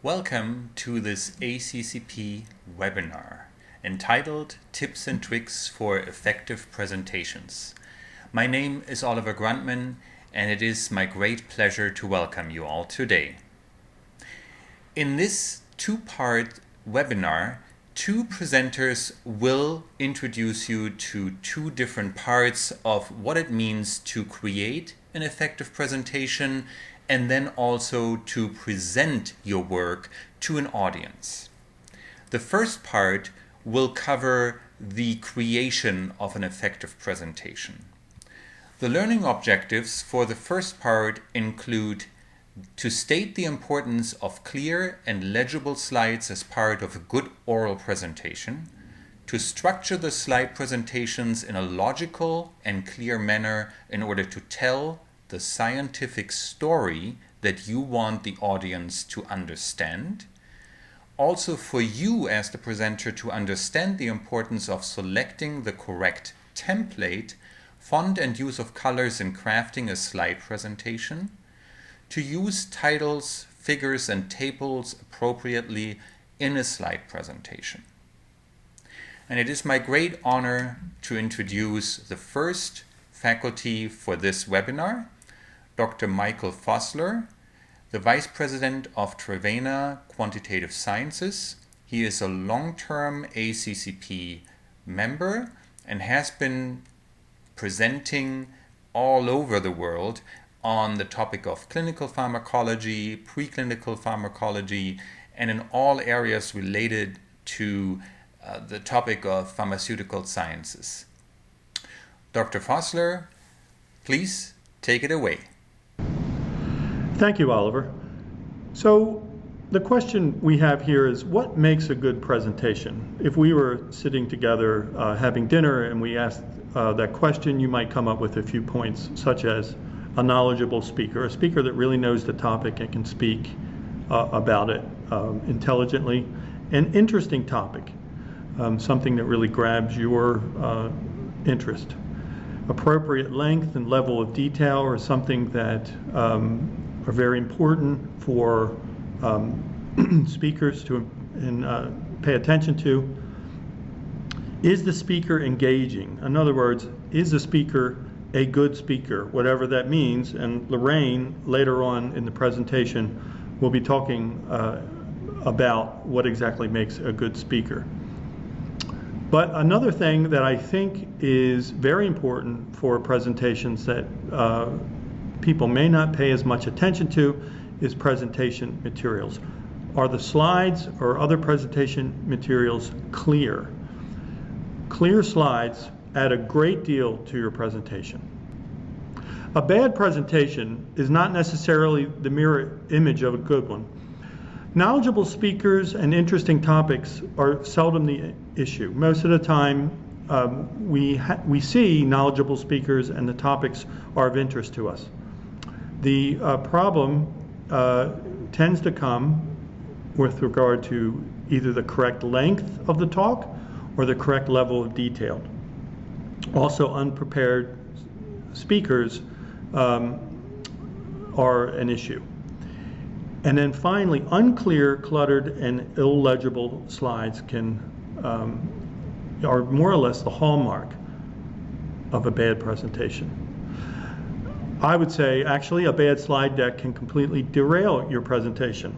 Welcome to this ACCP webinar entitled Tips and Tricks for Effective Presentations. My name is Oliver Grundmann, and it is my great pleasure to welcome you all today. In this two-part webinar, two presenters will introduce you to two different parts of what it means to create an effective presentation and then also to present your work to an audience. The first part will cover the creation of an effective presentation. The learning objectives for the first part include to state the importance of clear and legible slides as part of a good oral presentation, to structure the slide presentations in a logical and clear manner in order to tell the scientific story that you want the audience to understand. Also for you as the presenter to understand the importance of selecting the correct template, font and use of colors in crafting a slide presentation, to use titles, figures and tables appropriately in a slide presentation. And it is my great honor to introduce the first faculty for this webinar, Dr. Michael Fossler, the Vice President of Trevena Quantitative Sciences. He is a long-term ACCP member and has been presenting all over the world on the topic of clinical pharmacology, preclinical pharmacology, and in all areas related to the topic of pharmaceutical sciences. Dr. Fossler, please take it away. Thank you, Oliver. So the question we have here is, what makes a good presentation? If we were sitting together having dinner and we asked that question, you might come up with a few points, such as a knowledgeable speaker, a speaker that really knows the topic and can speak about it intelligently, an interesting topic, something that really grabs your interest. Appropriate length and level of detail are something that are very important for speakers to pay attention to. Is the speaker engaging? In other words, is the speaker a good speaker, whatever that means? And Lorraine, later on in the presentation, will be talking about what exactly makes a good speaker. But another thing that I think is very important for presentations that people may not pay as much attention to is presentation materials. Are the slides or other presentation materials clear? Clear slides add a great deal to your presentation. A bad presentation is not necessarily the mirror image of a good one. Knowledgeable speakers and interesting topics are seldom the issue. Most of the time, we see knowledgeable speakers and the topics are of interest to us. The problem tends to come with regard to either the correct length of the talk or the correct level of detail. Also, unprepared speakers are an issue. And then finally, unclear, cluttered, and illegible slides are more or less the hallmark of a bad presentation. I would say, actually, a bad slide deck can completely derail your presentation.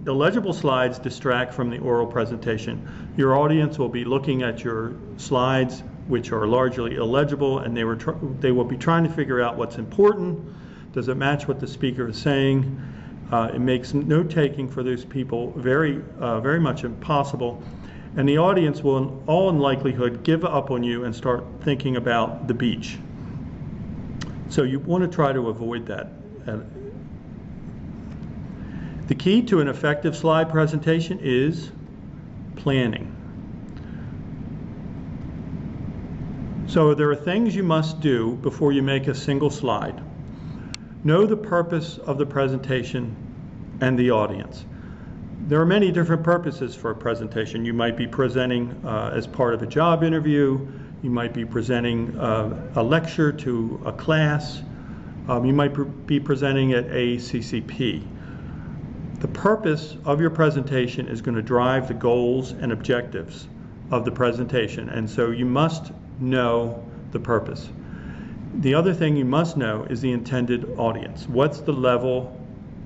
Illegible slides distract from the oral presentation. Your audience will be looking at your slides, which are largely illegible, and they will be trying to figure out what's important. Does it match what the speaker is saying? It makes note-taking for those people very much impossible. And the audience will, in all likelihood, give up on you and start thinking about the beach. So you want to try to avoid that. The key to an effective slide presentation is planning. So there are things you must do before you make a single slide. Know the purpose of the presentation and the audience. There are many different purposes for a presentation. You might be presenting as part of a job interview. You might be presenting a lecture to a class. You might be presenting at ACCP. The purpose of your presentation is going to drive the goals and objectives of the presentation, and so you must know the purpose. The other thing you must know is the intended audience. What's the level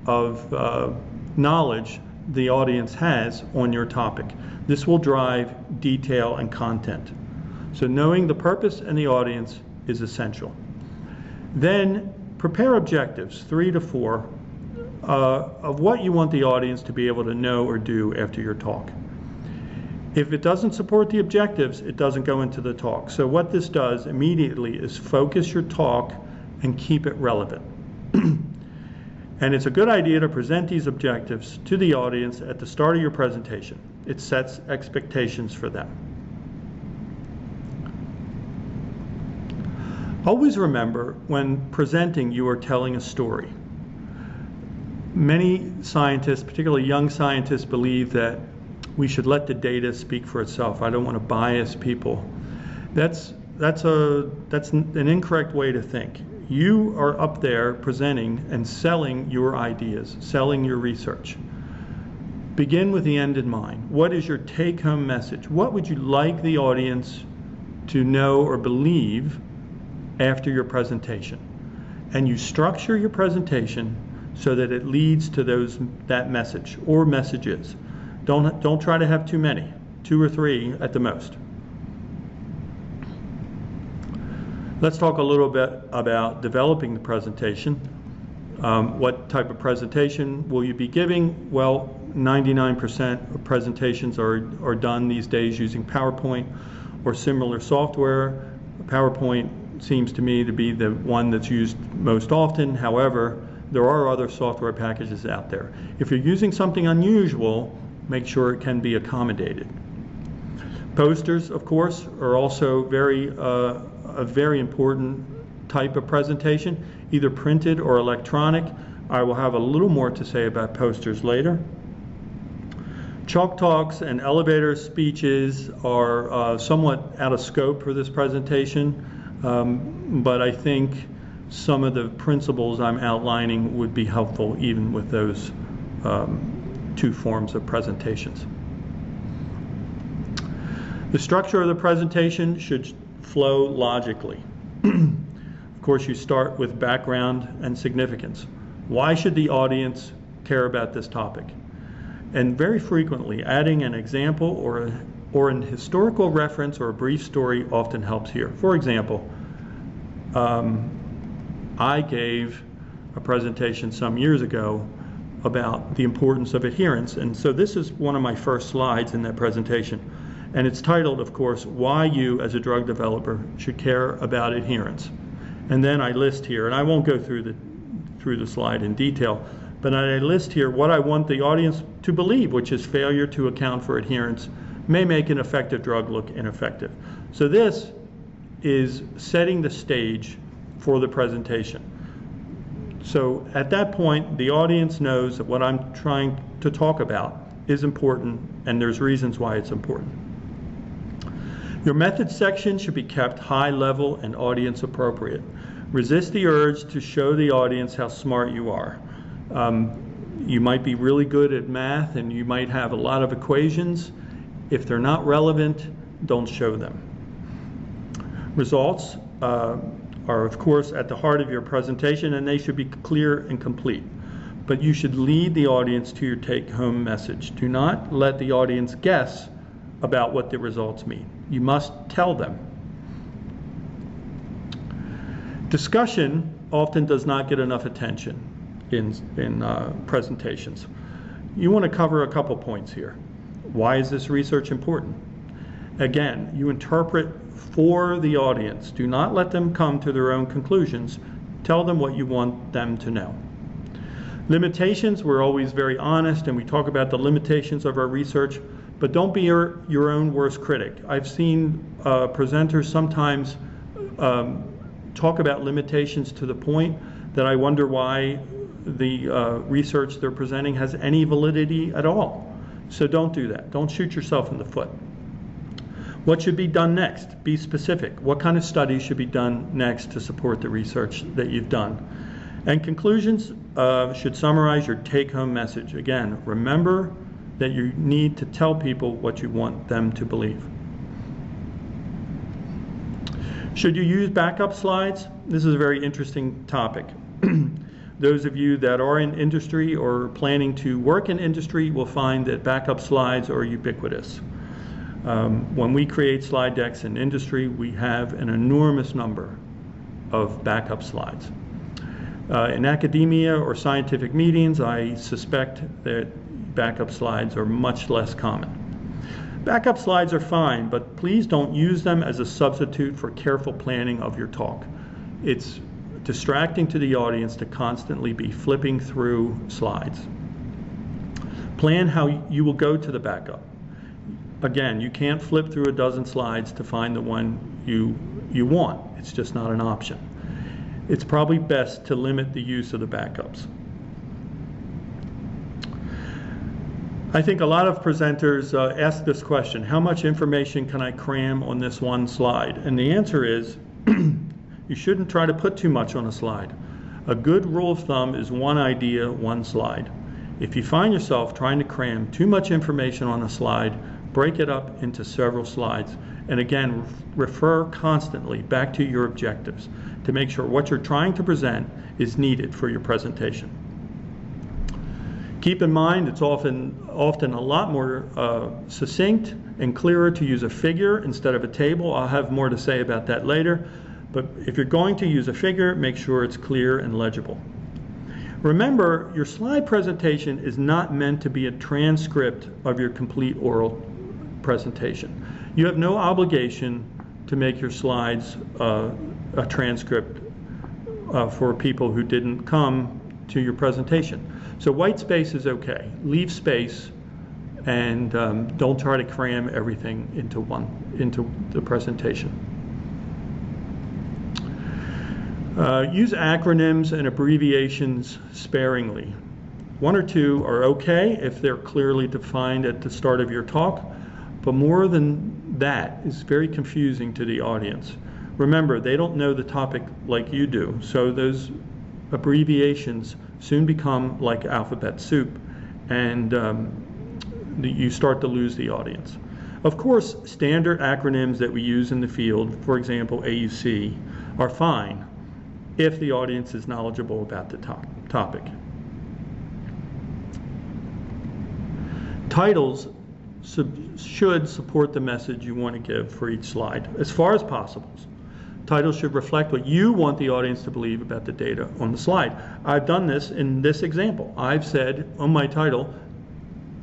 of knowledge the audience has on your topic? This will drive detail and content. So knowing the purpose and the audience is essential. Then prepare objectives, 3 to 4, of what you want the audience to be able to know or do after your talk. If it doesn't support the objectives, it doesn't go into the talk. So what this does immediately is focus your talk and keep it relevant. And it's a good idea to present these objectives to the audience at the start of your presentation. It sets expectations for them. Always remember, when presenting, you are telling a story. Many scientists, particularly young scientists, believe that we should let the data speak for itself. I don't want to bias people. That's an incorrect way to think. You are up there presenting and selling your ideas, selling your research. Begin with the end in mind. What is your take-home message? What would you like the audience to know or believe after your presentation? And you structure your presentation so that it leads to that message or messages. Don't try to have too many, 2 or 3 at the most. Let's talk a little bit about developing the presentation. What type of presentation will you be giving? Well, 99% of presentations are done these days using PowerPoint or similar software. PowerPoint seems to me to be the one that's used most often. However, there are other software packages out there. If you're using something unusual, make sure it can be accommodated. Posters, of course, are also a very important type of presentation, either printed or electronic. I will have a little more to say about posters later. Chalk talks and elevator speeches are somewhat out of scope for this presentation, but I think some of the principles I'm outlining would be helpful even with those 2 forms of presentations. The structure of the presentation should flow logically. Of course, you start with background and significance. Why should the audience care about this topic? And very frequently, adding an example or an historical reference or a brief story often helps here. For example, I gave a presentation some years ago about the importance of adherence, and so this is one of my first slides in that presentation. And it's titled, of course, Why You as a Drug Developer Should Care About Adherence. And then I list here, and I won't go through the slide in detail, but I list here what I want the audience to believe, which is failure to account for adherence may make an effective drug look ineffective. So this is setting the stage for the presentation. So at that point, the audience knows that what I'm trying to talk about is important, and there's reasons why it's important. Your methods section should be kept high level and audience appropriate. Resist the urge to show the audience how smart you are. You might be really good at math and you might have a lot of equations. If they're not relevant, don't show them. Results are of course at the heart of your presentation, and they should be clear and complete. But you should lead the audience to your take-home message. Do not let the audience guess about what the results mean. You must tell them. Discussion often does not get enough attention in presentations. You want to cover a couple points here. Why is this research important? Again, you interpret for the audience. Do not let them come to their own conclusions. Tell them what you want them to know. Limitations, we're always very honest and we talk about the limitations of our research, but don't be your own worst critic. I've seen presenters sometimes talk about limitations to the point that I wonder why the research they're presenting has any validity at all. So don't do that. Don't shoot yourself in the foot. What should be done next? Be specific. What kind of studies should be done next to support the research that you've done? And conclusions should summarize your take-home message. Again, remember that you need to tell people what you want them to believe. Should you use backup slides? This is a very interesting topic. Those of you that are in industry or planning to work in industry will find that backup slides are ubiquitous. When we create slide decks in industry, we have an enormous number of backup slides. In academia or scientific meetings, I suspect that backup slides are much less common. Backup slides are fine, but please don't use them as a substitute for careful planning of your talk. It's distracting to the audience to constantly be flipping through slides. Plan how you will go to the backup. Again, you can't flip through a dozen slides to find the one you want. It's just not an option. It's probably best to limit the use of the backups. I think a lot of presenters ask this question: how much information can I cram on this one slide? And the answer is, you shouldn't try to put too much on a slide. A good rule of thumb is one idea, one slide. If you find yourself trying to cram too much information on a slide, break it up into several slides. And again, refer constantly back to your objectives to make sure what you're trying to present is needed for your presentation. Keep in mind, it's often a lot more succinct and clearer to use a figure instead of a table. I'll have more to say about that later. But if you're going to use a figure, make sure it's clear and legible. Remember, your slide presentation is not meant to be a transcript of your complete oral presentation. You have no obligation to make your slides a transcript for people who didn't come to your presentation. So white space is okay. Leave space, and don't try to cram everything into the presentation. Use acronyms and abbreviations sparingly. One or two are okay if they're clearly defined at the start of your talk, but more than that is very confusing to the audience. Remember, they don't know the topic like you do, so those abbreviations soon become like alphabet soup, and you start to lose the audience. Of course, standard acronyms that we use in the field, for example, AUC, are fine if the audience is knowledgeable about the topic. Titles should support the message you want to give for each slide, as far as possible. Titles should reflect what you want the audience to believe about the data on the slide. I've done this in this example. I've said on my title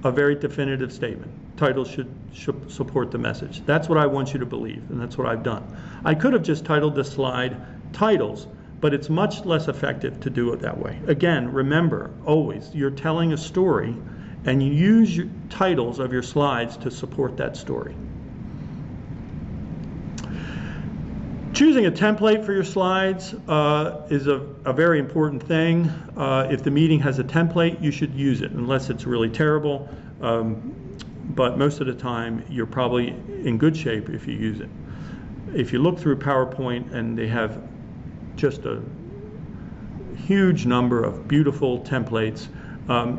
a very definitive statement. Titles should support the message. That's what I want you to believe, and that's what I've done. I could have just titled this slide Titles, but it's much less effective to do it that way. Again, remember, always, you're telling a story, and you use your titles of your slides to support that story. Choosing a template for your slides is a very important thing. If the meeting has a template, you should use it, unless it's really terrible. But most of the time, you're probably in good shape if you use it. If you look through PowerPoint and they have just a huge number of beautiful templates,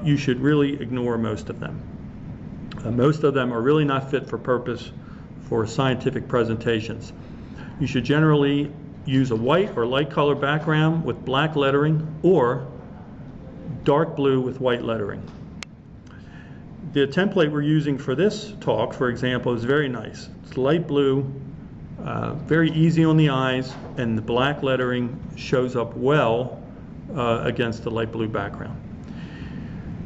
you should really ignore most of them. Most of them are really not fit for purpose for scientific presentations. You should generally use a white or light color background with black lettering, or dark blue with white lettering. The template we're using for this talk, for example, is very nice. It's light blue, very easy on the eyes, and the black lettering shows up well against the light blue background.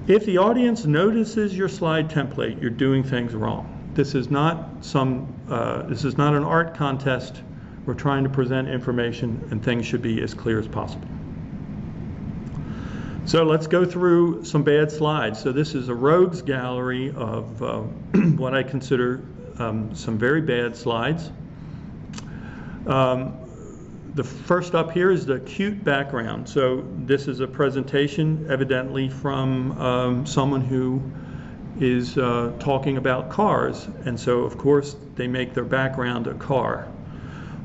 If the audience notices your slide template, you're doing things wrong. This is not an art contest. We're trying to present information, and things should be as clear as possible. So let's go through some bad slides. So this is a rogues gallery of what I consider some very bad slides. The first up here is the cute background. So this is a presentation evidently from someone who is talking about cars, and so of course they make their background a car.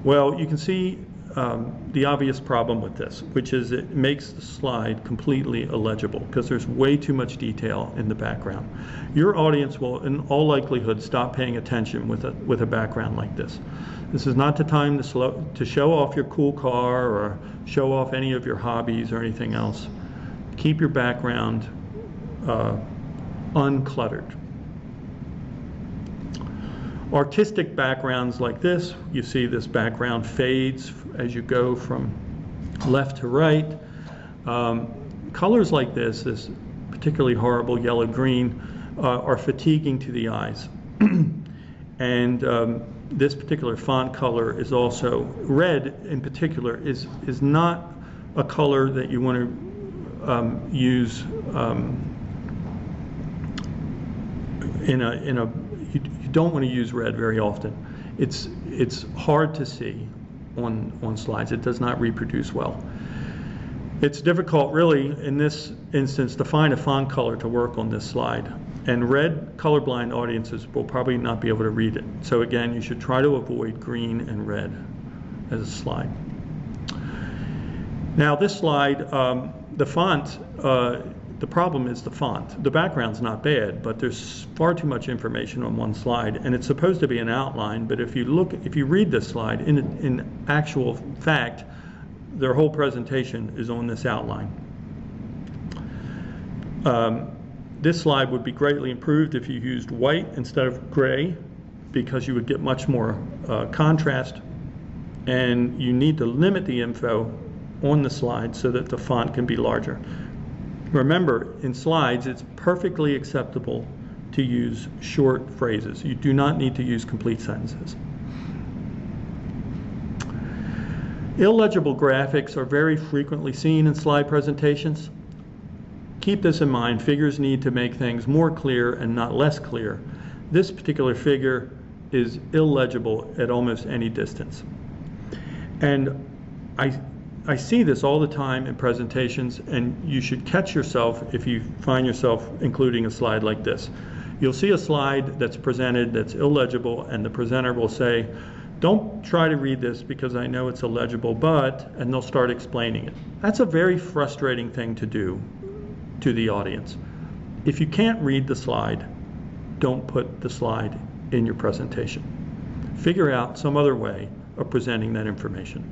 Well, you can see the obvious problem with this, which is it makes the slide completely illegible because there's way too much detail in the background. Your audience will, in all likelihood, stop paying attention with a background like this. This is not the time to show off your cool car or show off any of your hobbies or anything else. Keep your background uncluttered. Artistic backgrounds like this, you see this background fades as you go from left to right. Colors like this particularly horrible yellow-green, are fatiguing to the eyes. And this particular font color is also, red in particular, is not a color that you want to use you don't want to use red very often. It's hard to see on slides. It does not reproduce well. It's difficult, really, in this instance, to find a font color to work on this slide. And red colorblind audiences will probably not be able to read it. So again, you should try to avoid green and red as a slide. Now this slide, the font, the problem is the font. The background's not bad, but there's far too much information on one slide, and it's supposed to be an outline, but if you read this slide, in actual fact, their whole presentation is on this outline. This slide would be greatly improved if you used white instead of gray, because you would get much more contrast, and you need to limit the info on the slide so that the font can be larger. Remember, in slides, it's perfectly acceptable to use short phrases. You do not need to use complete sentences. Illegible graphics are very frequently seen in slide presentations. Keep this in mind. Figures need to make things more clear and not less clear. This particular figure is illegible at almost any distance. And I see this all the time in presentations, and you should catch yourself if you find yourself including a slide like this. You'll see a slide that's presented that's illegible, and the presenter will say, "Don't try to read this because I know it's illegible, but," and they'll start explaining it. That's a very frustrating thing to do to the audience. If you can't read the slide, don't put the slide in your presentation. Figure out some other way of presenting that information.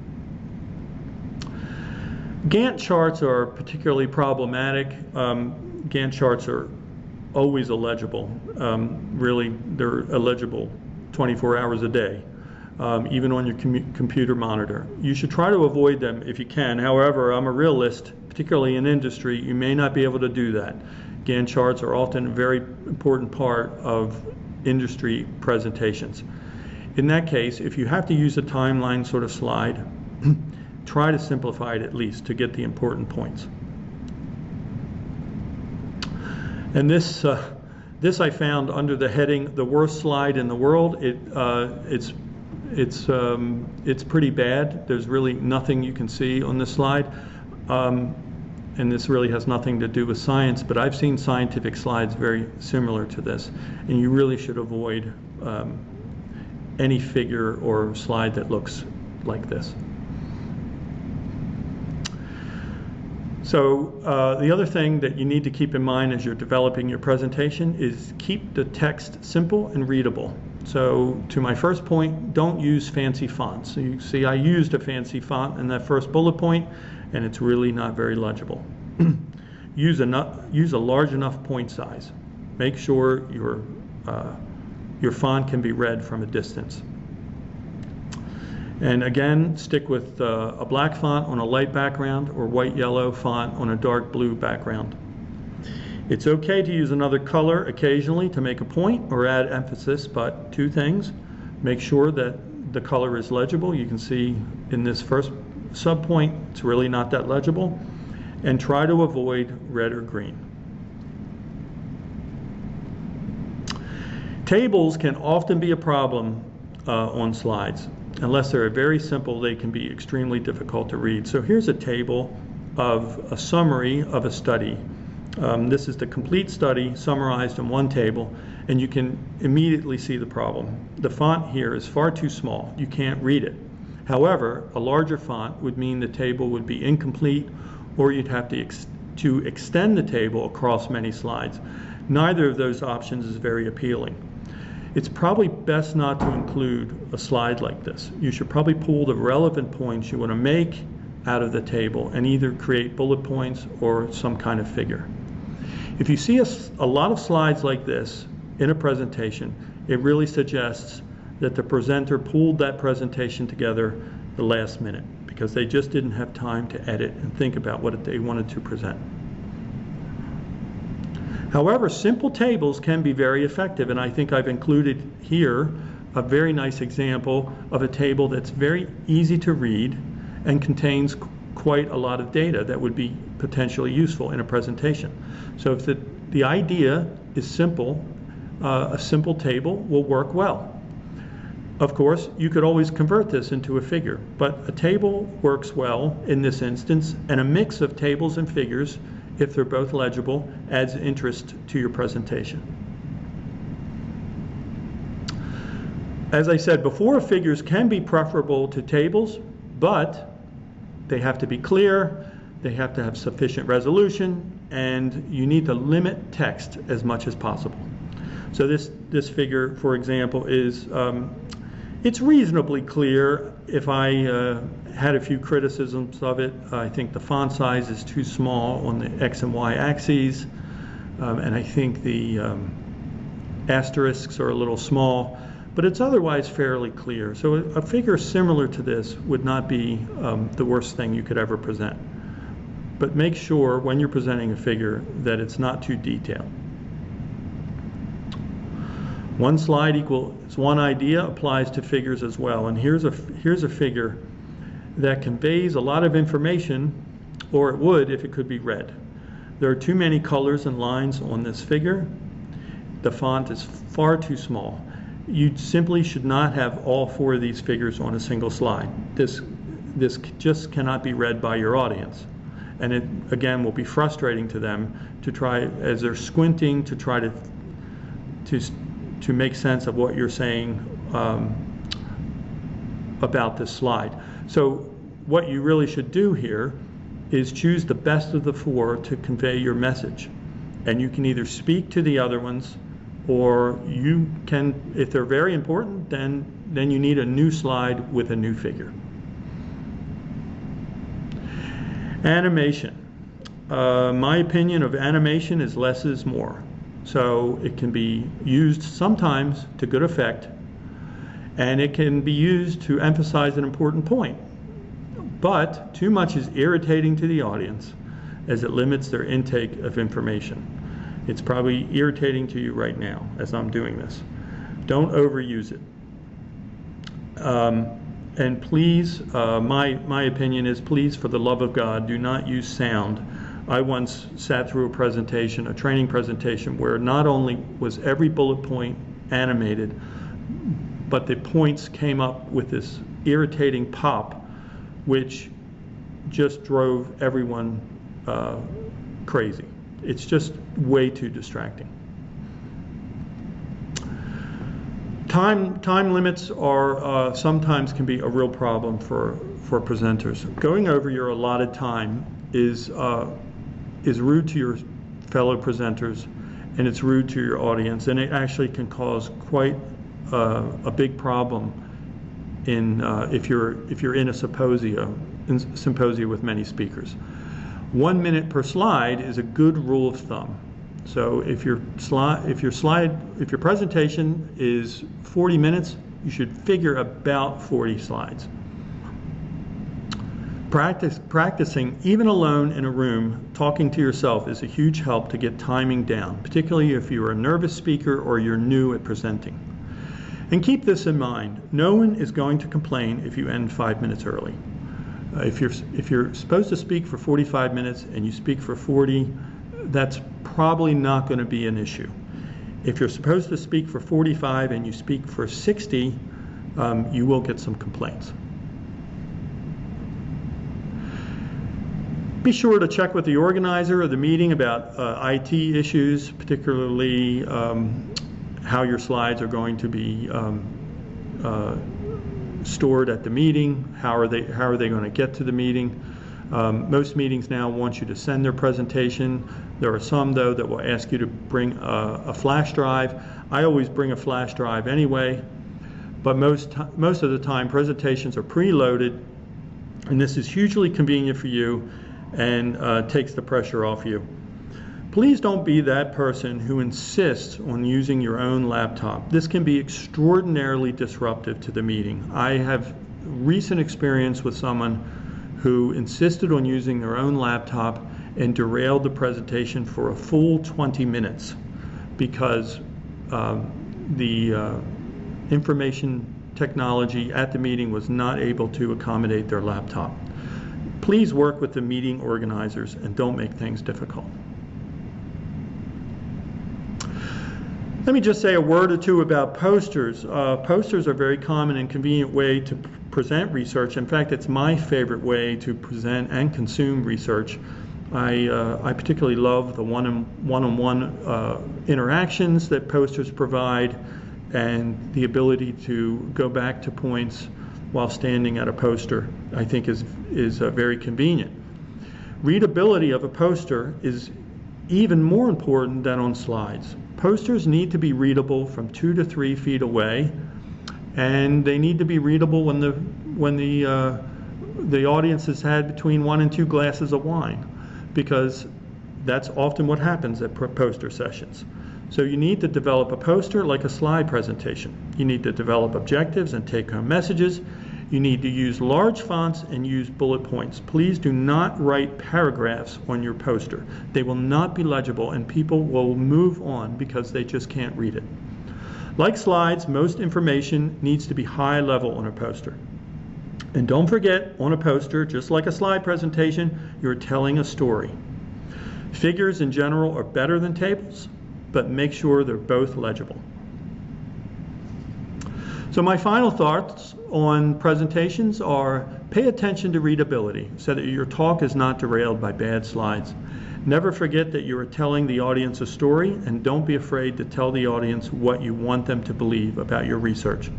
Gantt charts are particularly problematic. Gantt charts are always illegible. Really, they're illegible 24 hours a day, even on your computer monitor. You should try to avoid them if you can. However, I'm a realist, particularly in industry, you may not be able to do that. Gantt charts are often a very important part of industry presentations. In that case, if you have to use a timeline sort of slide, try to simplify it at least to get the important points. And this I found under the heading "The Worst Slide in the World." It's pretty bad. There's really nothing you can see on this slide, and this really has nothing to do with science. But I've seen scientific slides very similar to this, and you really should avoid any figure or slide that looks like this. So the other thing that you need to keep in mind as you're developing your presentation is keep the text simple and readable. So to my first point, don't use fancy fonts. So you see I used a fancy font in that first bullet point, and it's really not very legible. Use a large enough point size. Make sure your font can be read from a distance. And again, stick with a black font on a light background or white-yellow font on a dark blue background. It's okay to use another color occasionally to make a point or add emphasis, but two things. Make sure that the color is legible. You can see in this first subpoint, it's really not that legible. And try to avoid red or green. Tables can often be a problem on slides. Unless they're very simple, they can be extremely difficult to read. So here's a table of a summary of a study. This is the complete study summarized in one table, and you can immediately see the problem. The font here is far too small. You can't read it. However, a larger font would mean the table would be incomplete, or you'd have to extend the table across many slides. Neither of those options is very appealing. It's probably best not to include a slide like this. You should probably pull the relevant points you want to make out of the table and either create bullet points or some kind of figure. If you see a lot of slides like this in a presentation, it really suggests that the presenter pulled that presentation together the last minute because they just didn't have time to edit and think about what they wanted to present. However, simple tables can be very effective, and I think I've included here a very nice example of a table that's very easy to read and contains quite a lot of data that would be potentially useful in a presentation. So if the idea is simple, a simple table will work well. Of course, you could always convert this into a figure, but a table works well in this instance, and a mix of tables and figures, if they're both legible, adds interest to your presentation. As I said before, figures can be preferable to tables, but they have to be clear, they have to have sufficient resolution, and you need to limit text as much as possible. So this figure, for example, is it's reasonably clear. If I had a few criticisms of it, I think the font size is too small on the X and Y axes, and I think the asterisks are a little small, but it's otherwise fairly clear. So a figure similar to this would not be the worst thing you could ever present. But make sure when you're presenting a figure that it's not too detailed. One slide equals one idea applies to figures as well. And here's a figure that conveys a lot of information, or it would if it could be read. There are too many colors and lines on this figure. The font is far too small. You simply should not have all four of these figures on a single slide. This just cannot be read by your audience. And it, again, will be frustrating to them to try, as they're squinting, to try to make sense of what you're saying about this slide. So what you really should do here is choose the best of the four to convey your message. And you can either speak to the other ones, or you can, if they're very important, then you need a new slide with a new figure. Animation. My opinion of animation is less is more. So it can be used sometimes to good effect, and it can be used to emphasize an important point. But too much is irritating to the audience as it limits their intake of information. It's probably irritating to you right now as I'm doing this. Don't overuse it. And please, my opinion is, please, for the love of God, do not use sound. I once sat through a training presentation, where not only was every bullet point animated, but the points came up with this irritating pop, which just drove everyone crazy. It's just way too distracting. Time limits are sometimes can be a real problem for presenters. Going over your allotted time is rude to your fellow presenters, and it's rude to your audience, and it actually can cause quite a big problem if you're in a symposia with many speakers. 1 minute per slide is a good rule of thumb. So if your presentation is 40 minutes, you should figure about 40 slides. Practicing, even alone in a room, talking to yourself is a huge help to get timing down, particularly if you're a nervous speaker or you're new at presenting. And keep this in mind, no one is going to complain if you end 5 minutes early. If you're supposed to speak for 45 minutes and you speak for 40, that's probably not going to be an issue. If you're supposed to speak for 45 and you speak for 60, you will get some complaints. Be sure to check with the organizer of the meeting about IT issues, particularly how your slides are going to be stored at the meeting. How are they going to get to the meeting? Most meetings now want you to send their presentation. There are some, though, that will ask you to bring a flash drive. I always bring a flash drive anyway, but most of the time presentations are preloaded, and this is hugely convenient for you and takes the pressure off you. Please don't be that person who insists on using your own laptop. This can be extraordinarily disruptive to the meeting. I have recent experience with someone who insisted on using their own laptop and derailed the presentation for a full 20 minutes because the information technology at the meeting was not able to accommodate their laptop. Please work with the meeting organizers and don't make things difficult. Let me just say a word or two about posters. Posters are a very common and convenient way to present research. In fact, it's my favorite way to present and consume research. I particularly love the one-on-one interactions that posters provide and the ability to go back to points while standing at a poster, I think is very convenient. Readability of a poster is even more important than on slides. Posters need to be readable from 2 to 3 feet away, and they need to be readable when the audience has had between 1 and 2 glasses of wine, because that's often what happens at poster sessions. So you need to develop a poster like a slide presentation. You need to develop objectives and take-home messages. You need to use large fonts and use bullet points. Please do not write paragraphs on your poster. They will not be legible and people will move on because they just can't read it. Like slides, most information needs to be high level on a poster. And don't forget, on a poster, just like a slide presentation, you're telling a story. Figures in general are better than tables, but make sure they're both legible. So my final thoughts on presentations are pay attention to readability so that your talk is not derailed by bad slides. Never forget that you are telling the audience a story, and don't be afraid to tell the audience what you want them to believe about your research.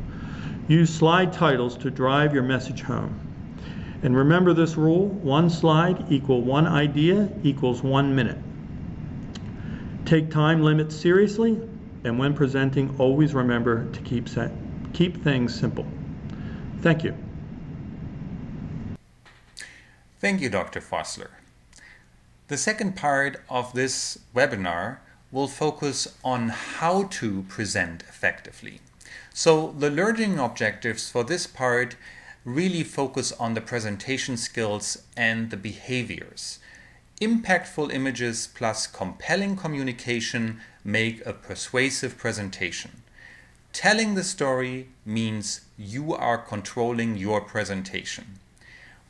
Use slide titles to drive your message home. And remember this rule: 1 slide equal 1 idea equals 1 minute. Take time limits seriously, and when presenting, always remember to keep things simple. Thank you. Thank you, Dr. Fossler. The second part of this webinar will focus on how to present effectively. So the learning objectives for this part really focus on the presentation skills and the behaviors. Impactful images plus compelling communication make a persuasive presentation. Telling the story means you are controlling your presentation.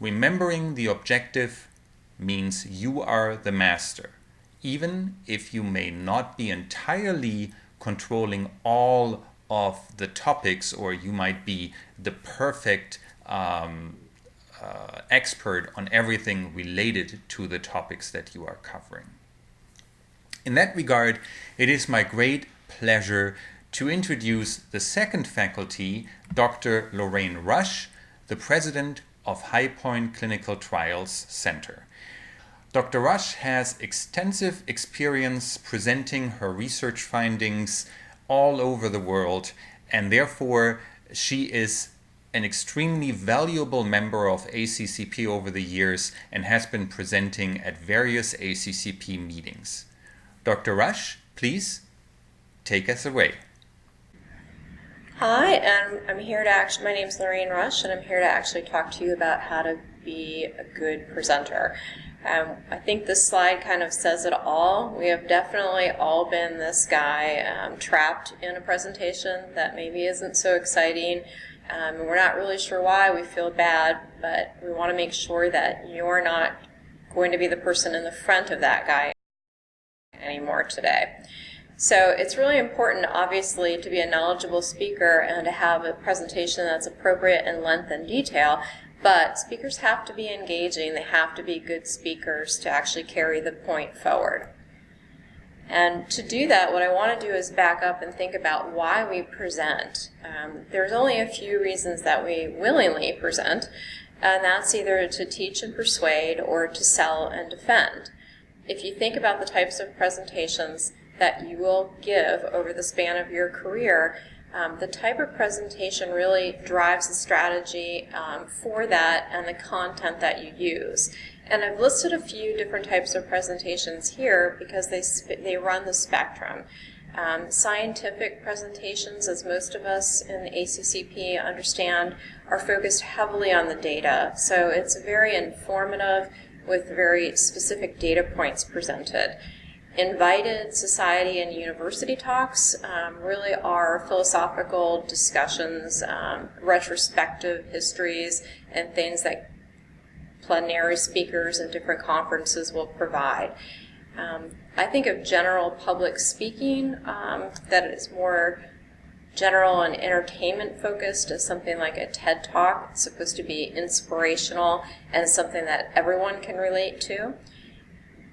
Remembering the objective means you are the master, even if you may not be entirely controlling all of the topics, or you might be the perfect expert on everything related to the topics that you are covering. In that regard, it is my great pleasure to introduce the second faculty, Dr. Lorraine Rush, the president of High Point Clinical Trials Center. Dr. Rush has extensive experience presenting her research findings all over the world, and therefore she is an extremely valuable member of ACCP over the years and has been presenting at various ACCP meetings. Dr. Rush, please take us away. Hi, and I'm here to my name's Lorraine Rush, and I'm here to actually talk to you about how to be a good presenter. I think this slide kind of says it all. We have definitely all been this guy trapped in a presentation that maybe isn't so exciting, and we're not really sure why. We feel bad, but we want to make sure that you're not going to be the person in the front of that guy anymore today. So it's really important, obviously, to be a knowledgeable speaker and to have a presentation that's appropriate in length and detail, but speakers have to be engaging. They have to be good speakers to actually carry the point forward. And to do that, what I want to do is back up and think about why we present. There's only a few reasons that we willingly present, and that's either to teach and persuade or to sell and defend. If you think about the types of presentations that you will give over the span of your career, the type of presentation really drives the strategy for that and the content that you use. And I've listed a few different types of presentations here because they run the spectrum. Scientific presentations, as most of us in the ACCP understand, are focused heavily on the data. So it's very informative with very specific data points presented. Invited society and university talks really are philosophical discussions, retrospective histories, and things that plenary speakers and different conferences will provide. I think of general public speaking that is more general and entertainment focused as something like a TED Talk. It's supposed to be inspirational and something that everyone can relate to.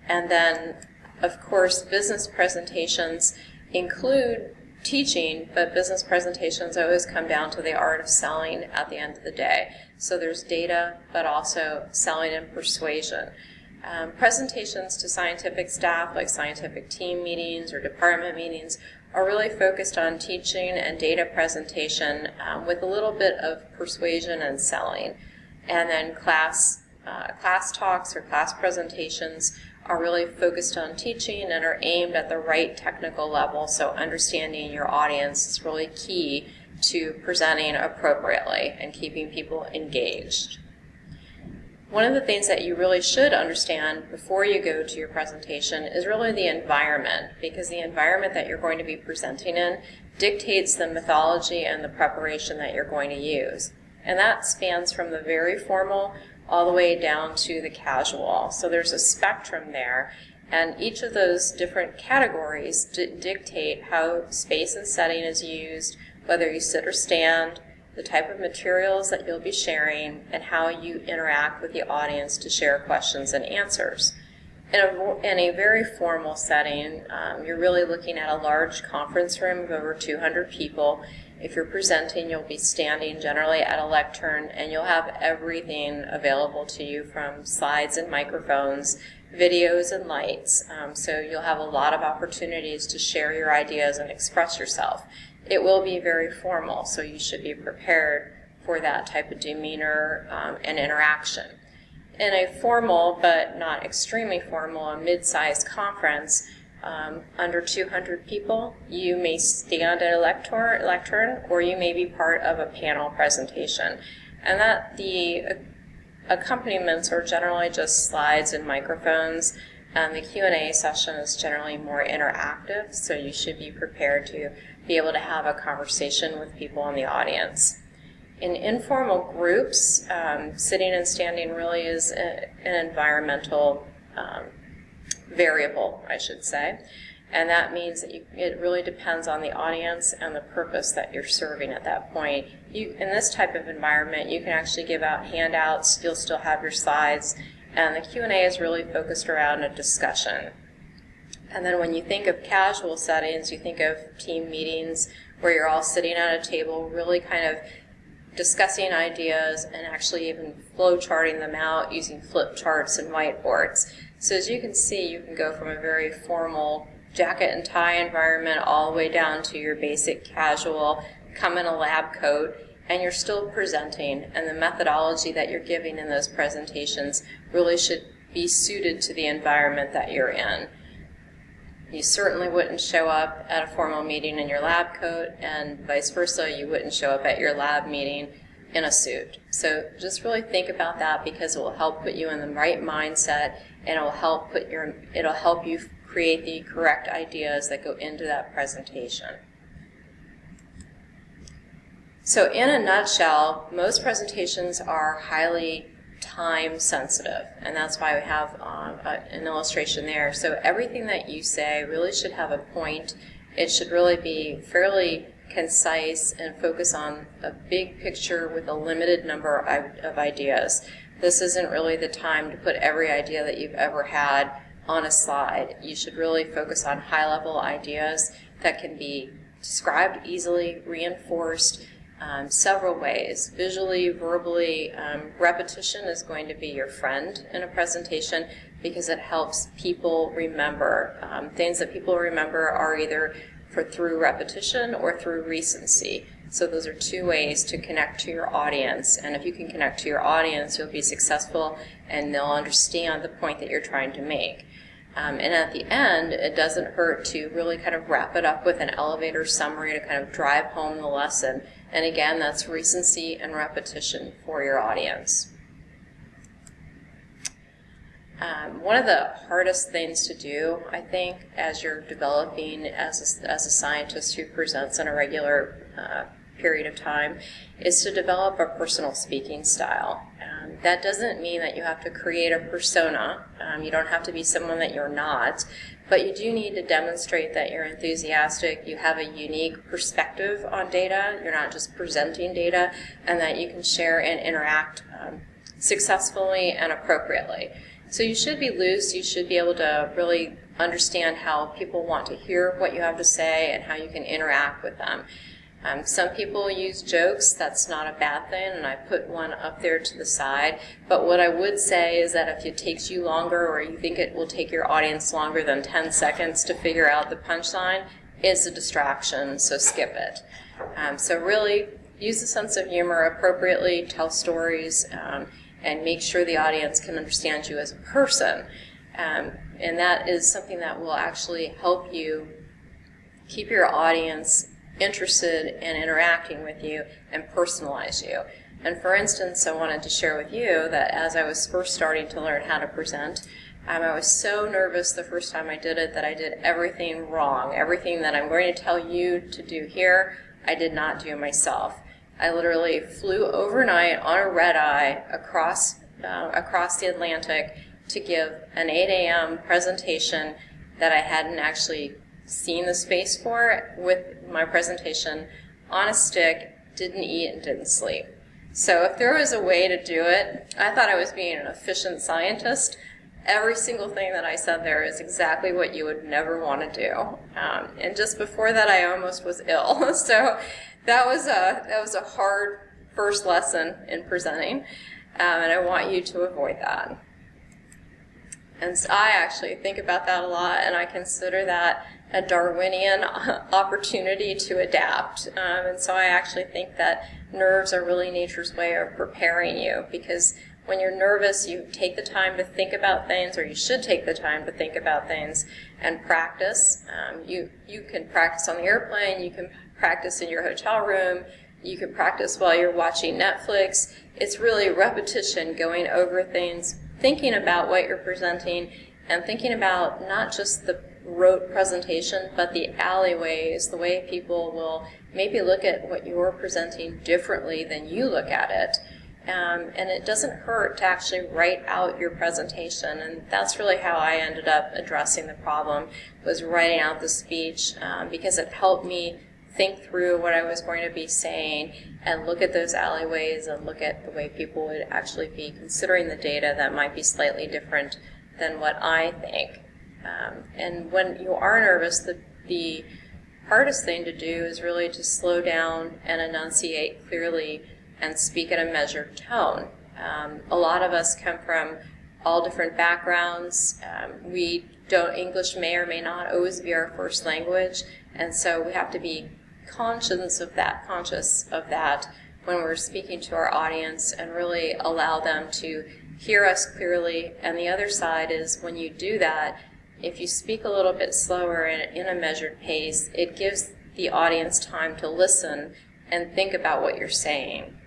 And then, of course, business presentations include teaching, but business presentations always come down to the art of selling at the end of the day. So there's data, but also selling and persuasion. Presentations to scientific staff, like scientific team meetings or department meetings, are really focused on teaching and data presentation with a little bit of persuasion and selling. And then class talks or class presentations are really focused on teaching and are aimed at the right technical level, so understanding your audience is really key to presenting appropriately and keeping people engaged. One of the things that you really should understand before you go to your presentation is really the environment, because the environment that you're going to be presenting in dictates the methodology and the preparation that you're going to use. And that spans from the very formal all the way down to the casual. So there's a spectrum there, and each of those different categories dictate how space and setting is used, whether you sit or stand, the type of materials that you'll be sharing, and how you interact with the audience to share questions and answers. In a very formal setting, you're really looking at a large conference room of over 200 people. If you're presenting, you'll be standing generally at a lectern, and you'll have everything available to you from slides and microphones, videos and lights. So you'll have a lot of opportunities to share your ideas and express yourself. It will be very formal, so you should be prepared for that type of demeanor and interaction. In a formal but not extremely formal, a mid-sized conference, under 200 people, you may stand at a lectern, or you may be part of a panel presentation. And that the accompaniments are generally just slides and microphones, and the Q&A session is generally more interactive, so you should be prepared to be able to have a conversation with people in the audience. In informal groups, sitting and standing really is an environmental variable, I should say, and that means that it really depends on the audience and the purpose that you're serving at that point. In this type of environment, you can actually give out handouts, you'll still have your slides, and the Q&A is really focused around a discussion. And then when you think of casual settings, you think of team meetings where you're all sitting at a table, really kind of discussing ideas and actually even flow charting them out using flip charts and whiteboards. So as you can see, you can go from a very formal jacket and tie environment all the way down to your basic casual, come in a lab coat, and you're still presenting, and the methodology that you're giving in those presentations really should be suited to the environment that you're in. You certainly wouldn't show up at a formal meeting in your lab coat, and vice versa, you wouldn't show up at your lab meeting in a suit. So just really think about that, because it will help put you in the right mindset, and it'll help you create the correct ideas that go into that presentation. So in a nutshell, most presentations are highly time sensitive, and that's why we have an illustration there. So everything that you say really should have a point. It should really be fairly concise and focus on a big picture with a limited number of ideas. This isn't really the time to put every idea that you've ever had on a slide. You should really focus on high-level ideas that can be described easily, reinforced several ways. Visually, verbally, repetition is going to be your friend in a presentation because it helps people remember. Things that people remember are either through repetition or through recency. So those are two ways to connect to your audience. And if you can connect to your audience, you'll be successful and they'll understand the point that you're trying to make. And at the end, it doesn't hurt to really kind of wrap it up with an elevator summary to kind of drive home the lesson. And again, that's recency and repetition for your audience. One of the hardest things to do, I think, as you're developing as a scientist who presents in a regular period of time, is to develop a personal speaking style. That doesn't mean that you have to create a persona. You don't have to be someone that you're not, but you do need to demonstrate that you're enthusiastic, you have a unique perspective on data, you're not just presenting data, and that you can share and interact successfully and appropriately. So you should be loose, you should be able to really understand how people want to hear what you have to say and how you can interact with them. Some people use jokes, that's not a bad thing, and I put one up there to the side. But what I would say is that if it takes you longer or you think it will take your audience longer than 10 seconds to figure out the punchline, it's a distraction, so skip it. So really use a sense of humor appropriately, tell stories, and make sure the audience can understand you as a person. And that is something that will actually help you keep your audience interested in interacting with you and personalize you. And for instance, I wanted to share with you that as I was first starting to learn how to present, I was so nervous the first time I did it that I did everything wrong. Everything that I'm going to tell you to do here, I did not do myself. I literally flew overnight on a red eye across the Atlantic to give an 8 a.m. presentation that I hadn't actually seen the space for with my presentation on a stick, didn't eat and didn't sleep. So if there was a way to do it, I thought I was being an efficient scientist. Every single thing that I said there is exactly what you would never want to do. And just before that, I almost was ill. So that was a hard first lesson in presenting, and I want you to avoid that. And so I actually think about that a lot, and I consider that a Darwinian opportunity to adapt. And so I actually think that nerves are really nature's way of preparing you, because when you're nervous, you take the time to think about things, or you should take the time to think about things and practice. You can practice on the airplane, you can practice in your hotel room, you can practice while you're watching Netflix. It's really repetition, going over things, thinking about what you're presenting, and thinking about not just the rote presentation, but the alleyways, the way people will maybe look at what you're presenting differently than you look at it. And it doesn't hurt to actually write out your presentation, and that's really how I ended up addressing the problem, was writing out the speech, because it helped me think through what I was going to be saying and look at those alleyways and look at the way people would actually be considering the data that might be slightly different than what I think. And when you are nervous, the hardest thing to do is really to slow down and enunciate clearly and speak at a measured tone. A lot of us come from all different backgrounds. English may or may not always be our first language, and so we have to be conscious of that when we're speaking to our audience and really allow them to hear us clearly. And the other side is, when you do that, if you speak a little bit slower and in a measured pace, it gives the audience time to listen and think about what you're saying,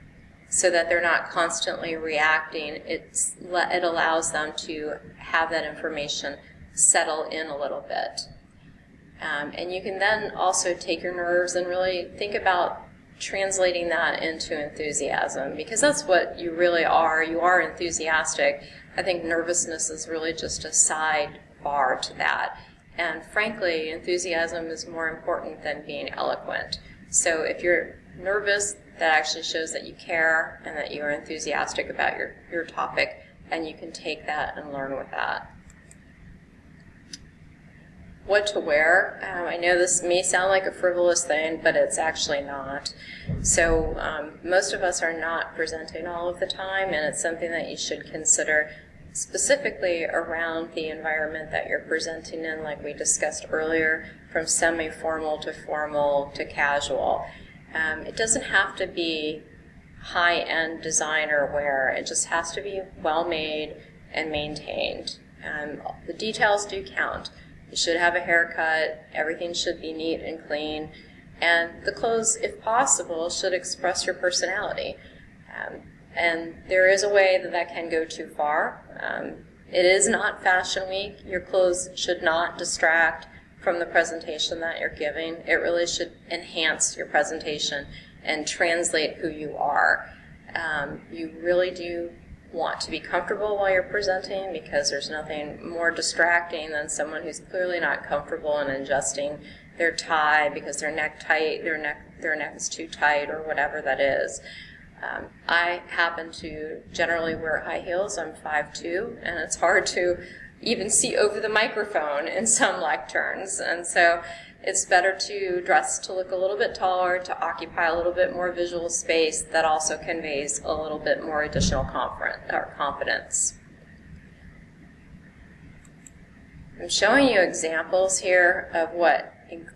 so that they're not constantly reacting. It allows them to have that information settle in a little bit. And you can then also take your nerves and really think about translating that into enthusiasm, because that's what you really are. You are enthusiastic. I think nervousness is really just a side bar to that. And frankly, enthusiasm is more important than being eloquent. So if you're nervous, that actually shows that you care and that you're enthusiastic about your topic, and you can take that and learn with that. what to wear. I know this may sound like a frivolous thing, but it's actually not. So most of us are not presenting all of the time, and it's something that you should consider specifically around the environment that you're presenting in, like we discussed earlier, from semi-formal to formal to casual. It doesn't have to be high-end designer wear. It just has to be well-made and maintained. The details do count. You should have a haircut, everything should be neat and clean, and the clothes, if possible, should express your personality. And there is a way that can go too far. It is not Fashion Week. Your clothes should not distract from the presentation that you're giving. It really should enhance your presentation and translate who you are. You really do want to be comfortable while you're presenting, because there's nothing more distracting than someone who's clearly not comfortable in adjusting their tie because their neck is too tight or whatever that is. I happen to generally wear high heels. I'm 5'2", and it's hard to even see over the microphone in some lecterns, and so it's better to dress to look a little bit taller, to occupy a little bit more visual space that also conveys a little bit more additional confidence. I'm showing you examples here of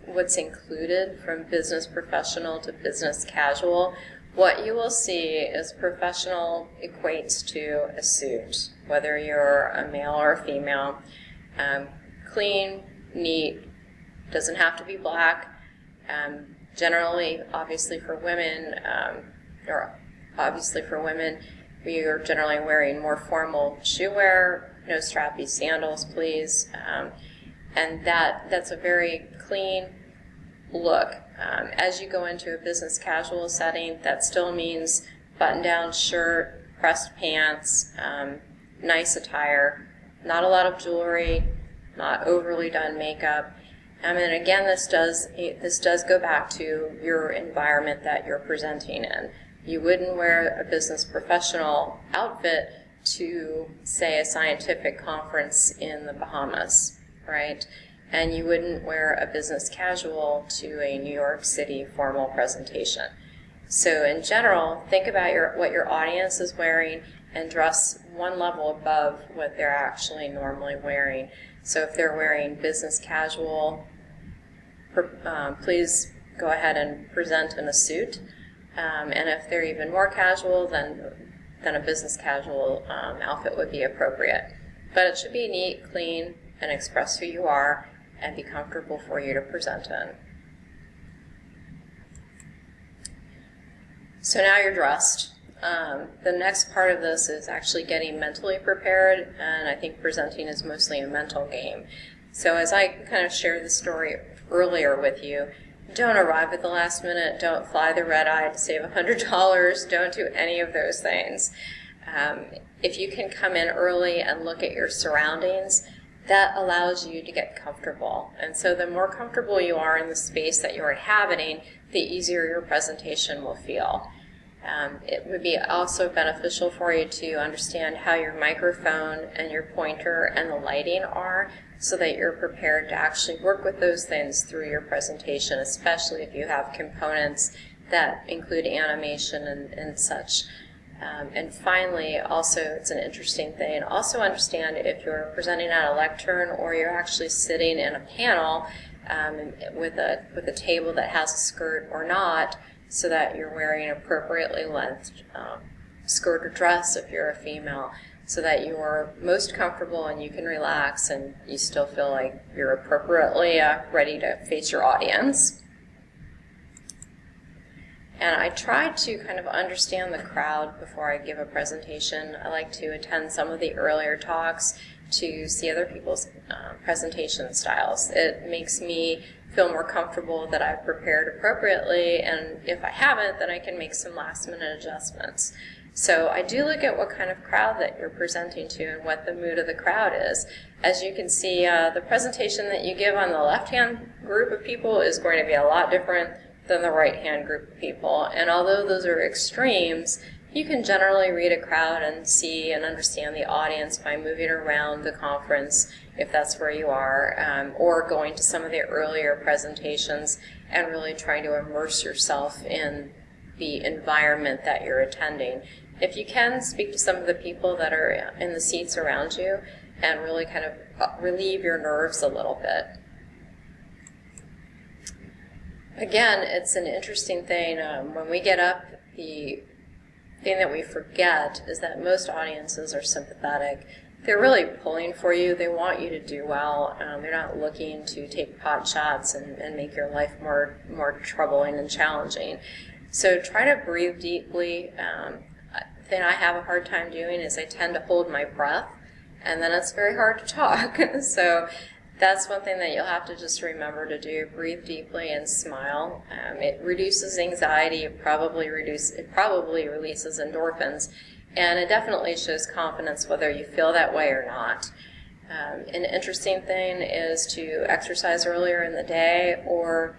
what's included from business professional to business casual. What you will see is professional equates to a suit, whether you're a male or a female. Clean, neat, doesn't have to be black. Generally, obviously for women, we are generally wearing more formal shoe wear, no strappy sandals, please. And that's a very clean look. As you go into a business casual setting, that still means button-down shirt, pressed pants, nice attire, not a lot of jewelry, not overly done makeup. And again, this does go back to your environment that you're presenting in. You wouldn't wear a business professional outfit to, say, a scientific conference in the Bahamas, right? And you wouldn't wear a business casual to a New York City formal presentation. So in general, think about what your audience is wearing and dress one level above what they're actually normally wearing. So if they're wearing business casual, please go ahead and present in a suit. And if they're even more casual, then a business casual outfit would be appropriate. But it should be neat, clean, and express who you are and be comfortable for you to present in. So now you're dressed. The next part of this is actually getting mentally prepared, and I think presenting is mostly a mental game. So as I kind of shared the story earlier with you, don't arrive at the last minute, don't fly the red eye to save $100, don't do any of those things. If you can come in early and look at your surroundings, that allows you to get comfortable. And so the more comfortable you are in the space that you're inhabiting, the easier your presentation will feel. It would be also beneficial for you to understand how your microphone and your pointer and the lighting are, so that you're prepared to actually work with those things through your presentation, especially if you have components that include animation and such. And finally, also, it's an interesting thing, also understand if you're presenting at a lectern or you're actually sitting in a panel with a table that has a skirt or not, so that you're wearing appropriately lengthed skirt or dress if you're a female, so that you're most comfortable and you can relax and you still feel like you're appropriately ready to face your audience. And I try to kind of understand the crowd before I give a presentation. I like to attend some of the earlier talks to see other people's presentation styles. It makes me feel more comfortable that I've prepared appropriately, and if I haven't, then I can make some last-minute adjustments. So I do look at what kind of crowd that you're presenting to and what the mood of the crowd is. As you can see, the presentation that you give on the left-hand group of people is going to be a lot different than the right-hand group of people. And although those are extremes, you can generally read a crowd and see and understand the audience by moving around the conference if that's where you are, or going to some of the earlier presentations and really trying to immerse yourself in the environment that you're attending. If you can, speak to some of the people that are in the seats around you and really kind of relieve your nerves a little bit. Again, it's an interesting thing. When we get up, the thing that we forget is that most audiences are sympathetic. They're really pulling for you. They want you to do well. They're not looking to take pot shots and make your life more troubling and challenging. So try to breathe deeply. The thing I have a hard time doing is I tend to hold my breath, and then it's very hard to talk. So that's one thing that you'll have to just remember to do. Breathe deeply and smile. It reduces anxiety. It probably releases endorphins, and it definitely shows confidence whether you feel that way or not. An interesting thing is to exercise earlier in the day, or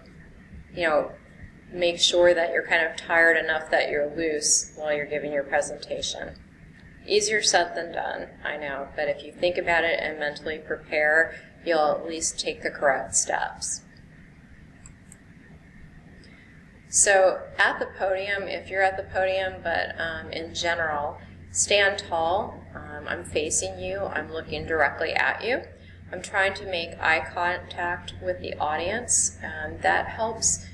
make sure that you're kind of tired enough that you're loose while you're giving your presentation. Easier said than done, I know, but if you think about it and mentally prepare, you'll at least take the correct steps. So at the podium, if you're at the podium, but in general, stand tall. I'm facing you. I'm looking directly at you. I'm trying to make eye contact with the audience. That helps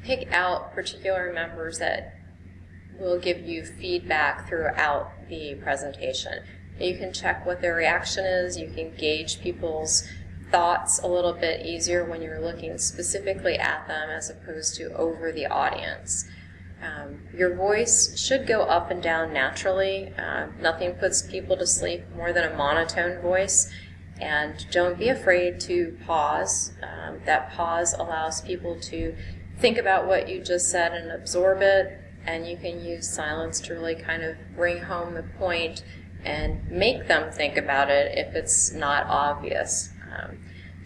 pick out particular members that will give you feedback throughout the presentation. You can check what their reaction is. You can gauge people's thoughts a little bit easier when you're looking specifically at them as opposed to over the audience. Your voice should go up and down naturally. Nothing puts people to sleep more than a monotone voice. And don't be afraid to pause. That pause allows people to think about what you just said and absorb it, and you can use silence to really kind of bring home the point and make them think about it if it's not obvious.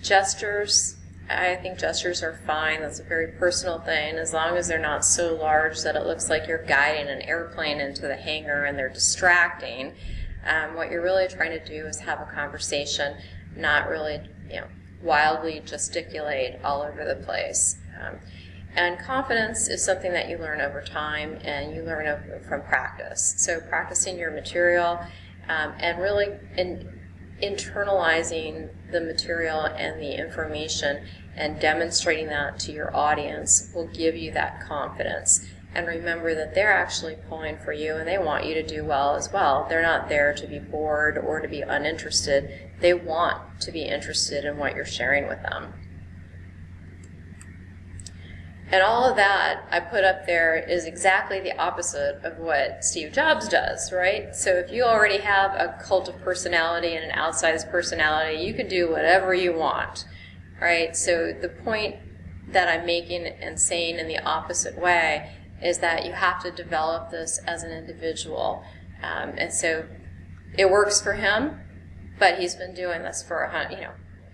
Gestures, I think gestures are fine. That's a very personal thing, as long as they're not so large that it looks like you're guiding an airplane into the hangar and they're distracting. What you're really trying to do is have a conversation, not really wildly gesticulate all over the place. And confidence is something that you learn over time, and you learn from practice. So practicing your material and really internalizing the material and the information and demonstrating that to your audience will give you that confidence. And remember that they're actually pulling for you, and they want you to do well as well. They're not there to be bored or to be uninterested. They want to be interested in what you're sharing with them. And all of that I put up there is exactly the opposite of what Steve Jobs does, right? So if you already have a cult of personality and an outsized personality, you can do whatever you want, right? So the point that I'm making and saying in the opposite way is that you have to develop this as an individual. And so it works for him, but he's been doing this for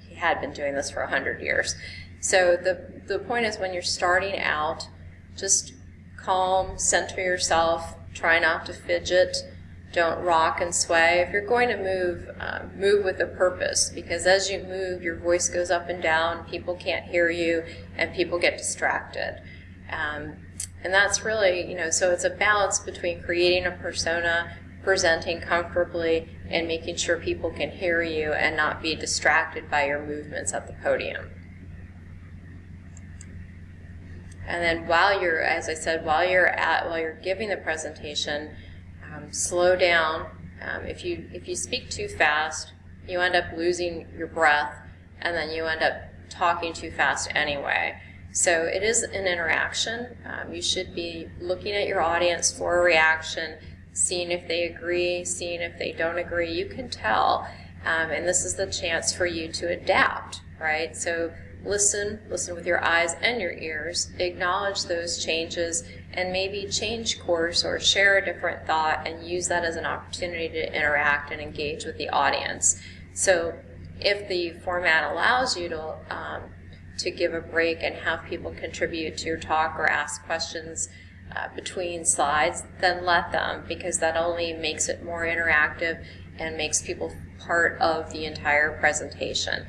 he had been doing this for 100 years. So the point is, when you're starting out, just calm, center yourself, try not to fidget, don't rock and sway. If you're going to move with a purpose, because as you move, your voice goes up and down, people can't hear you, and people get distracted. And that's really, so it's a balance between creating a persona, presenting comfortably, and making sure people can hear you and not be distracted by your movements at the podium. And then while you're giving the presentation, slow down. If you speak too fast, you end up losing your breath, and then you end up talking too fast anyway. So it is an interaction. You should be looking at your audience for a reaction, seeing if they agree, seeing if they don't agree. You can tell, and this is the chance for you to adapt, right? So listen with your eyes and your ears, acknowledge those changes, and maybe change course or share a different thought and use that as an opportunity to interact and engage with the audience. So if the format allows you to give a break and have people contribute to your talk or ask questions between slides, then let them, because that only makes it more interactive and makes people part of the entire presentation.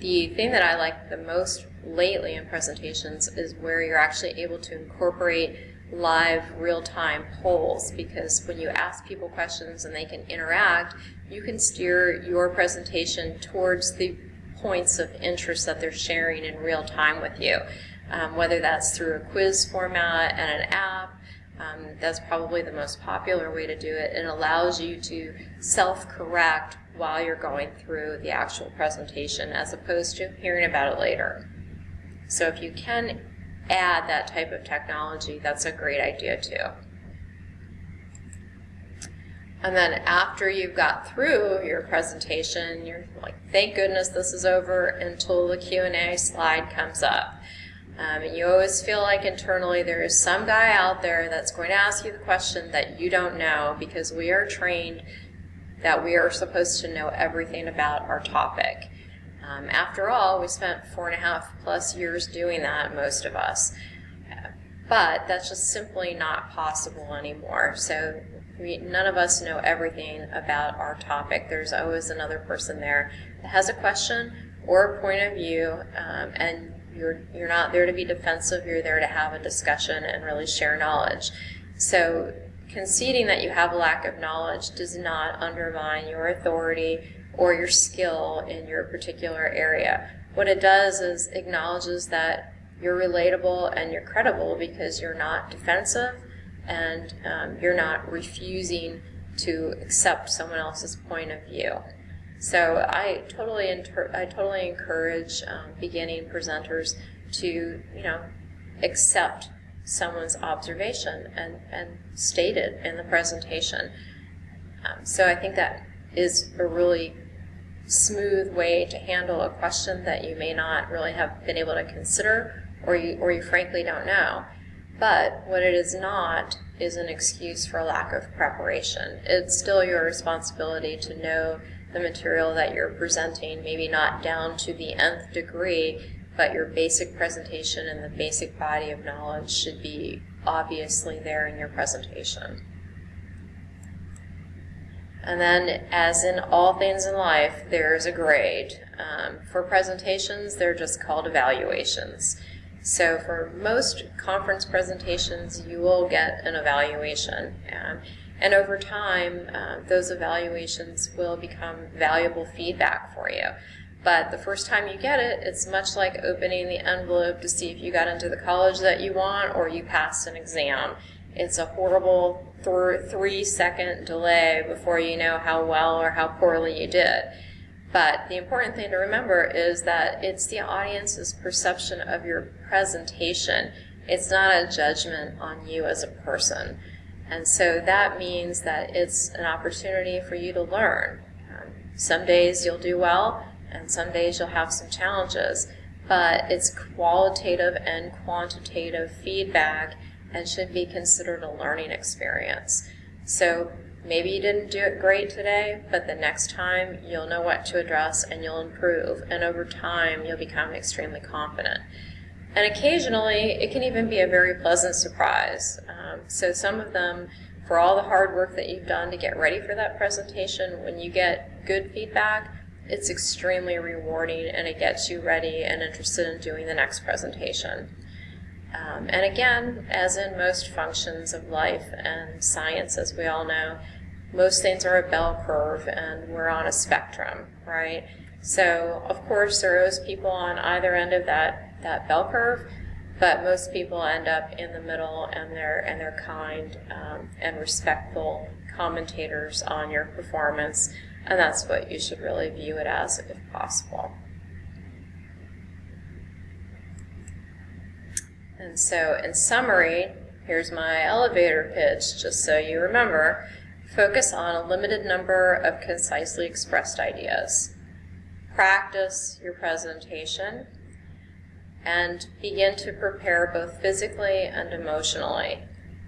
The thing that I like the most lately in presentations is where you're actually able to incorporate live real-time polls, because when you ask people questions and they can interact, you can steer your presentation towards the points of interest that they're sharing in real time with you, whether that's through a quiz format and an app. That's probably the most popular way to do it. It allows you to self-correct while you're going through the actual presentation as opposed to hearing about it later. So if you can add that type of technology, that's a great idea too. And then after you've got through your presentation, you're like, thank goodness this is over, until the Q&A slide comes up. And you always feel like internally there is some guy out there that's going to ask you the question that you don't know, because we are trained that we are supposed to know everything about our topic. After all, we spent 4.5+ years doing that, most of us. But that's just simply not possible anymore. So none of us know everything about our topic. There's always another person there that has a question or a point of view, and you're not there to be defensive. You're there to have a discussion and really share knowledge. So conceding that you have a lack of knowledge does not undermine your authority or your skill in your particular area. What it does is acknowledges that you're relatable and you're credible, because you're not defensive and you're not refusing to accept someone else's point of view. So I totally encourage beginning presenters to, accept someone's observation and state it in the presentation. So I think that is a really smooth way to handle a question that you may not really have been able to consider, or you frankly don't know. But what it is not is an excuse for a lack of preparation. It's still your responsibility to know the material that you're presenting, maybe not down to the nth degree, but your basic presentation and the basic body of knowledge should be obviously there in your presentation. And then, as in all things in life, there's a grade. For presentations, they're just called evaluations. So for most conference presentations, you will get an evaluation. And over time, those evaluations will become valuable feedback for you. But the first time you get it, it's much like opening the envelope to see if you got into the college that you want or you passed an exam. It's a horrible 3-second delay before you know how well or how poorly you did. But the important thing to remember is that it's the audience's perception of your presentation. It's not a judgment on you as a person. And so that means that it's an opportunity for you to learn. Some days you'll do well, and some days you'll have some challenges. But it's qualitative and quantitative feedback and should be considered a learning experience. So maybe you didn't do it great today, but the next time you'll know what to address and you'll improve. And over time, you'll become extremely confident. And occasionally, it can even be a very pleasant surprise. So some of them, for all the hard work that you've done to get ready for that presentation, when you get good feedback, it's extremely rewarding and it gets you ready and interested in doing the next presentation. And again, as in most functions of life and science, as we all know, most things are a bell curve and we're on a spectrum, right? So, of course, there are those people on either end of that bell curve, but most people end up in the middle, and they're kind and respectful commentators on your performance, and that's what you should really view it as, if possible. And so, in summary, here's my elevator pitch, just so you remember. Focus on a limited number of concisely expressed ideas. Practice your presentation, and begin to prepare both physically and emotionally.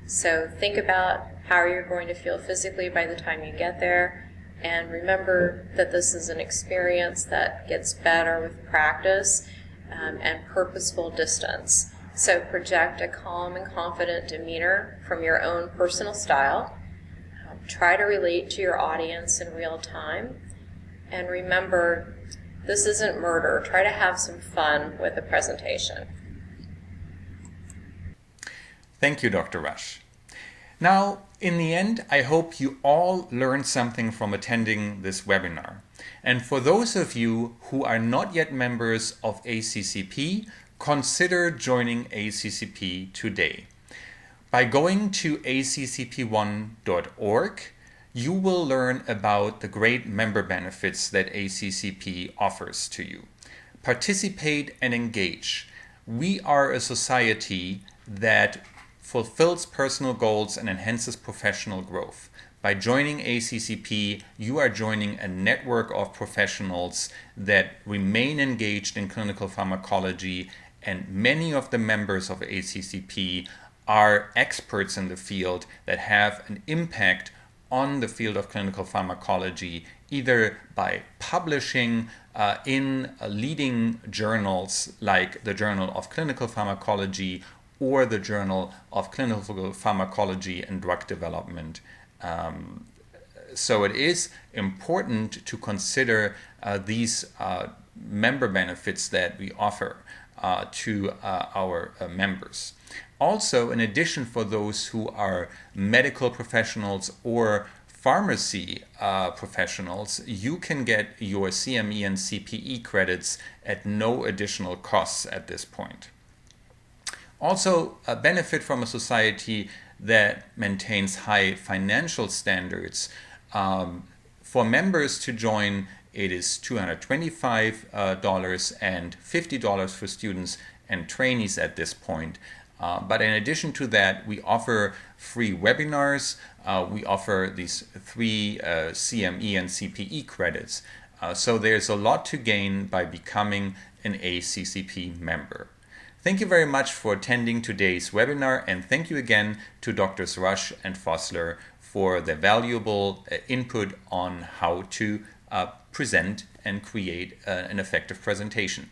So think about how you're going to feel physically by the time you get there, and remember that this is an experience that gets better with practice and purposeful distance. So project a calm and confident demeanor from your own personal style. Try to relate to your audience in real time. And remember, this isn't murder. Try to have some fun with the presentation. Thank you, Dr. Rush. Now, in the end, I hope you all learned something from attending this webinar. And for those of you who are not yet members of ACCP, consider joining ACCP today. By going to accp1.org, you will learn about the great member benefits that ACCP offers to you. Participate and engage. We are a society that fulfills personal goals and enhances professional growth. By joining ACCP, you are joining a network of professionals that remain engaged in clinical pharmacology, and many of the members of ACCP are experts in the field that have an impact on the field of clinical pharmacology, either by publishing in leading journals like the Journal of Clinical Pharmacology or the Journal of Clinical Pharmacology and Drug Development. So it is important to consider these member benefits that we offer to our members. Also, in addition, for those who are medical professionals or pharmacy professionals, you can get your CME and CPE credits at no additional costs at this point. Also, benefit from a society that maintains high financial standards. For members to join, it is $225 and $50 for students and trainees at this point. But in addition to that, we offer free webinars. We offer these 3 CME and CPE credits. So there's a lot to gain by becoming an ACCP member. Thank you very much for attending today's webinar, and thank you again to Drs. Rush and Fossler for their valuable input on how to present and create an effective presentation.